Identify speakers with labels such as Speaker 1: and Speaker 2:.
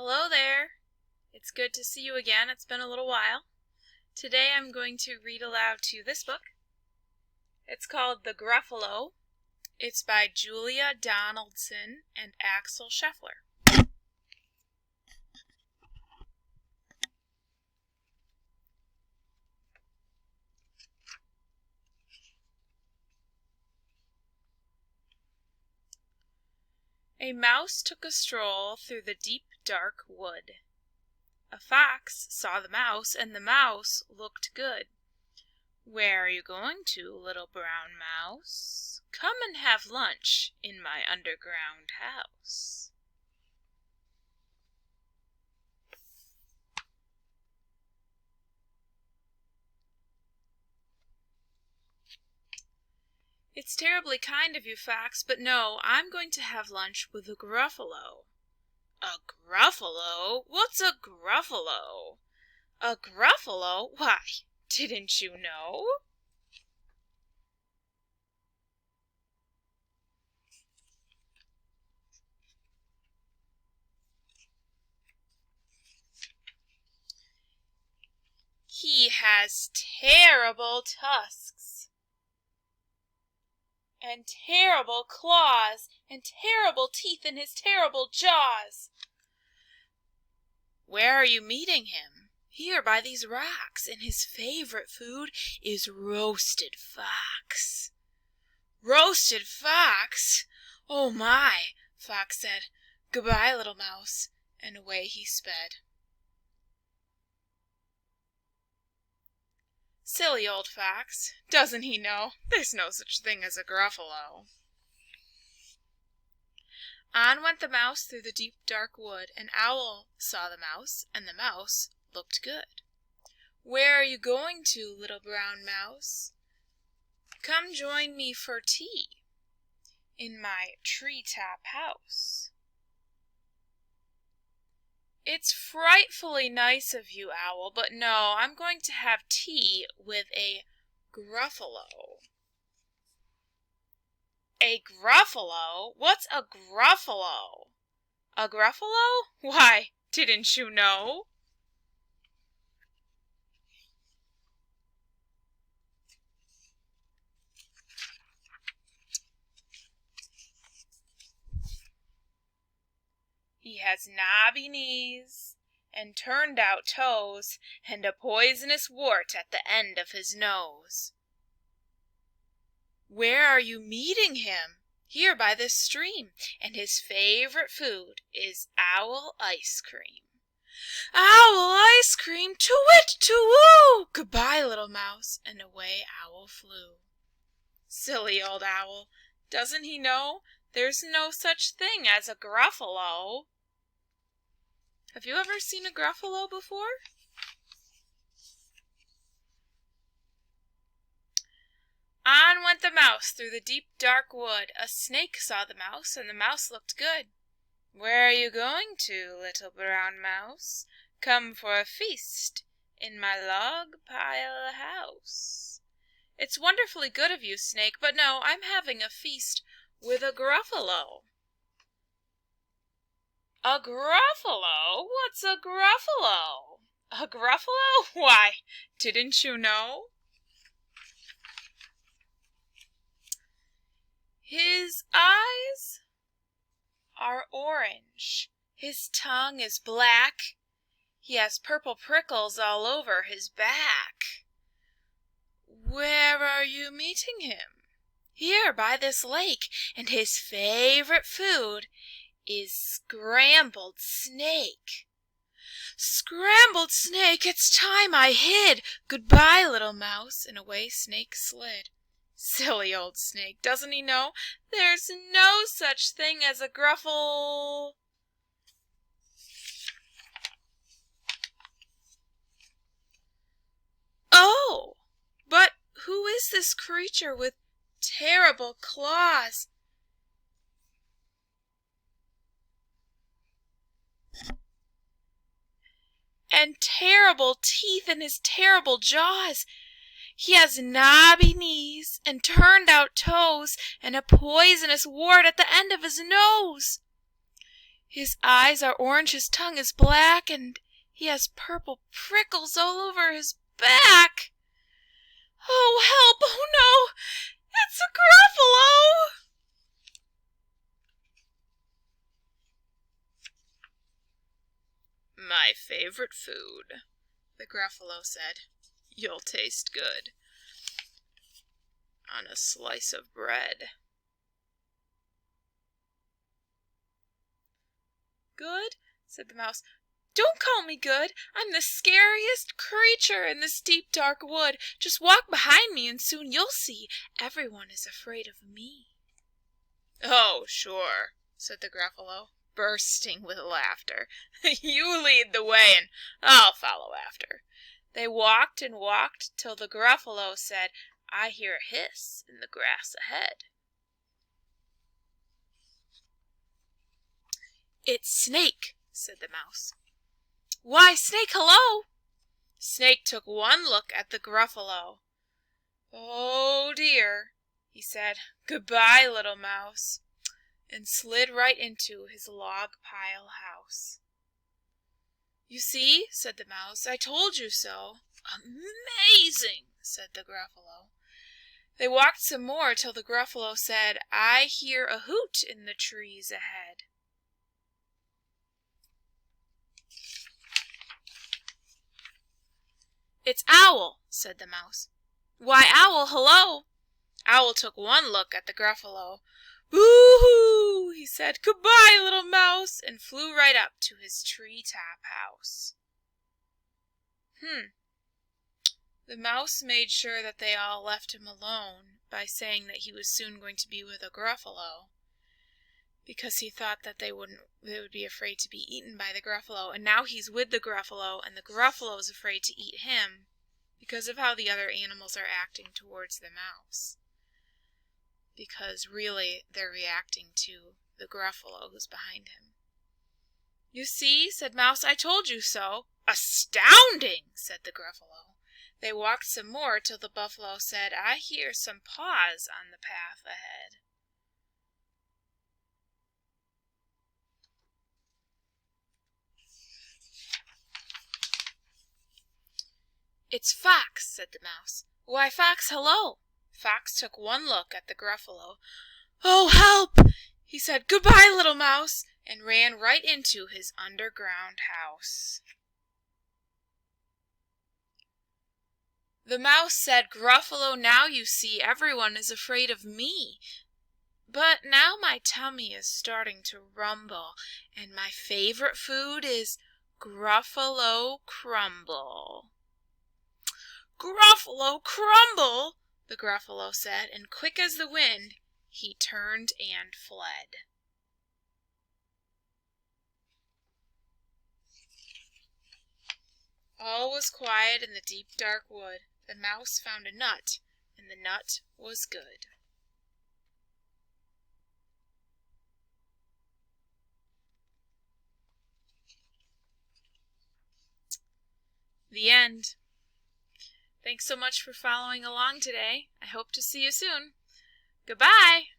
Speaker 1: Hello there. It's good to see you again. It's been a little while. Today I'm going to read aloud to you this book. It's called The Gruffalo. It's by Julia Donaldson and Axel Scheffler. A mouse took a stroll through the deep, dark wood. A fox saw the mouse, and the mouse looked good. "Where are you going to, little brown mouse? Come and have lunch in my underground house." "It's terribly kind of you, Fox, but no, I'm going to have lunch with a Gruffalo." "A Gruffalo? What's a Gruffalo?" "A Gruffalo? Why, didn't you know?" "He has terrible tusks, and terrible claws, and terrible teeth in his terrible jaws." "Where are you meeting him?" "Here by these rocks, and his favorite food is roasted fox." "Roasted fox? Oh my!" Fox said. "Goodbye, little mouse," and away he sped. Silly old fox, doesn't he know there's no such thing as a Gruffalo? On went the mouse through the deep dark wood. An owl saw the mouse, and the mouse looked good. "Where are you going to, little brown mouse? Come join me for tea in my tree-top house." "It's frightfully nice of you, Owl, but no, I'm going to have tea with a Gruffalo." "A Gruffalo? What's a Gruffalo?" "A Gruffalo? Why, didn't you know?" "He has knobby knees and turned out toes, and a poisonous wart at the end of his nose." "Where are you meeting him?" "Here by this stream, and his favorite food is owl ice cream." "Owl ice cream, to-wit, to-woo! Goodbye, little mouse," and away Owl flew. Silly old owl, doesn't he know there's no such thing as a Gruffalo? Have you ever seen a Gruffalo before? On went the mouse through the deep dark wood. A snake saw the mouse, and the mouse looked good. "Where are you going to, little brown mouse? Come for a feast in my log pile house." "It's wonderfully good of you, Snake, but no, I'm having a feast with a Gruffalo." "A Gruffalo? What's a Gruffalo?" "A Gruffalo? Why, didn't you know?" His eyes are orange, his tongue is black, he has purple prickles all over his back. Where are you meeting him? Here by this lake, and his favorite food is scrambled snake. Scrambled snake, it's time I hid. Goodbye, little mouse, and away Snake slid. Silly old snake, doesn't he know there's no such thing as a Gruffle? Oh, but who is this creature with terrible claws and terrible teeth in his terrible jaws? He has knobby knees and turned out toes and a poisonous wart at the end of his nose. His eyes are orange, his tongue is black, and he has purple prickles all over his back. Oh, help! Oh, no! It's a Gruffalo! My favorite food, the Gruffalo said. You'll taste good on a slice of bread. Good? Said the mouse. Don't call me good. I'm the scariest creature in this deep, dark wood. Just walk behind me and soon you'll see everyone is afraid of me. Oh, sure, said the Gruffalo, bursting with laughter. You lead the way and I'll follow after. They walked and walked till the Gruffalo said, I hear a hiss in the grass ahead. It's Snake, said the mouse. Why, Snake, hello! Snake took one look at the Gruffalo. Oh, dear, he said. Goodbye, little mouse, and slid right into his log pile house. You see, said the mouse, I told you so. Amazing, said the Gruffalo. They walked some more till the Gruffalo said, I hear a hoot in the trees ahead. It's Owl, said the mouse. Why, Owl, hello! Owl took one look at the Gruffalo. Boo-hoo, he said. Goodbye, little mouse, and flew right up to his tree-top house. The mouse made sure that they all left him alone by saying that he was soon going to be with a Gruffalo, because he thought that they would be afraid to be eaten by the Gruffalo, and now he's with the Gruffalo, and the Gruffalo is afraid to eat him because of how the other animals are acting towards the mouse. Because really they're reacting to the Gruffalo who's behind him. You see, said Mouse, I told you so. Astounding, said the Gruffalo. They walked some more till the Buffalo said, I hear some paws on the path ahead. It's Fox, said the Mouse. Why, Fox, hello! Fox took one look at the Gruffalo. Oh, help! He said, Goodbye, little mouse, and ran right into his underground house. The mouse said, Gruffalo, now you see everyone is afraid of me. But now my tummy is starting to rumble, and my favorite food is Gruffalo crumble. Gruffalo crumble, the Gruffalo said, and quick as the wind, he turned and fled. All was quiet in the deep, dark wood. The mouse found a nut, and the nut was good. The end. Thanks so much for following along today. I hope to see you soon. Goodbye!